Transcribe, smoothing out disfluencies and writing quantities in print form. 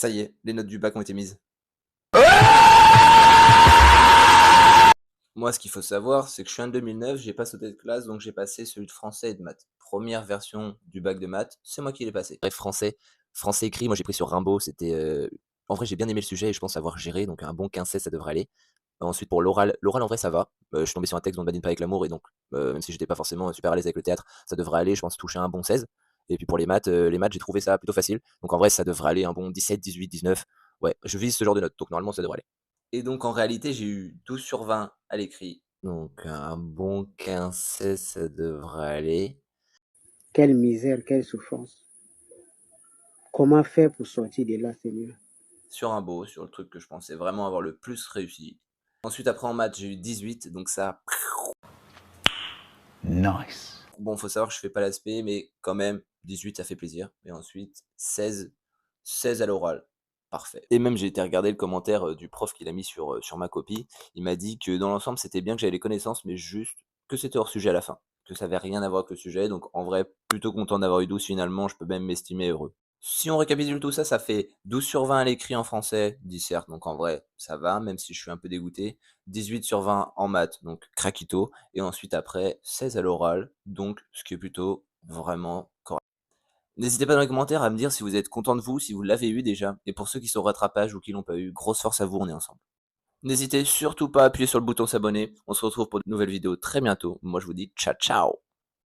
Ça y est, les notes du bac ont été mises. Moi, ce qu'il faut savoir, c'est que je suis en 2009, j'ai pas sauté de classe, donc j'ai passé celui de français et de maths. Première version du bac de maths, c'est moi qui l'ai passé. Bref, français écrit, moi j'ai pris sur Rimbaud, c'était, en vrai j'ai bien aimé le sujet et je pense avoir géré, donc un bon 15-16 ça devrait aller. Ensuite pour l'oral en vrai ça va. Je suis tombé sur un texte dont ne badine pas avec l'amour et donc, même si j'étais pas forcément super à l'aise avec le théâtre, ça devrait aller, je pense toucher un bon 16. Et puis pour les maths j'ai trouvé ça plutôt facile, donc en vrai ça devrait aller un bon 17, 18, 19. Ouais, je vise ce genre de notes, donc normalement ça devrait aller. Et donc en réalité, j'ai eu 12 sur 20 à l'écrit. Donc un bon 15-16, ça devrait aller. Quelle misère, quelle souffrance. Comment faire pour sortir de là, Seigneur? Sur un beau, sur le truc que je pensais vraiment avoir le plus réussi. Ensuite, après en maths, j'ai eu 18, donc ça. Nice. Bon, faut savoir que je fais pas l'aspect, mais quand même, 18, ça fait plaisir. Et ensuite, 16 à l'oral. Parfait. Et même, j'ai été regarder le commentaire du prof qu'il a mis sur ma copie. Il m'a dit que dans l'ensemble, c'était bien que j'avais les connaissances, mais juste que c'était hors sujet à la fin. Que ça avait rien à voir avec le sujet. Donc, en vrai, plutôt content d'avoir eu 12 finalement, je peux même m'estimer heureux. Si on récapitule tout ça, ça fait 12 sur 20 à l'écrit en français, dissert, donc en vrai, ça va, même si je suis un peu dégoûté. 18 sur 20 en maths, donc craquito. Et ensuite après, 16 à l'oral, donc ce qui est plutôt vraiment correct. N'hésitez pas dans les commentaires à me dire si vous êtes content de vous, si vous l'avez eu déjà. Et pour ceux qui sont au rattrapage ou qui l'ont pas eu, grosse force à vous, on est ensemble. N'hésitez surtout pas à appuyer sur le bouton s'abonner. On se retrouve pour de nouvelles vidéos très bientôt. Moi je vous dis ciao ciao.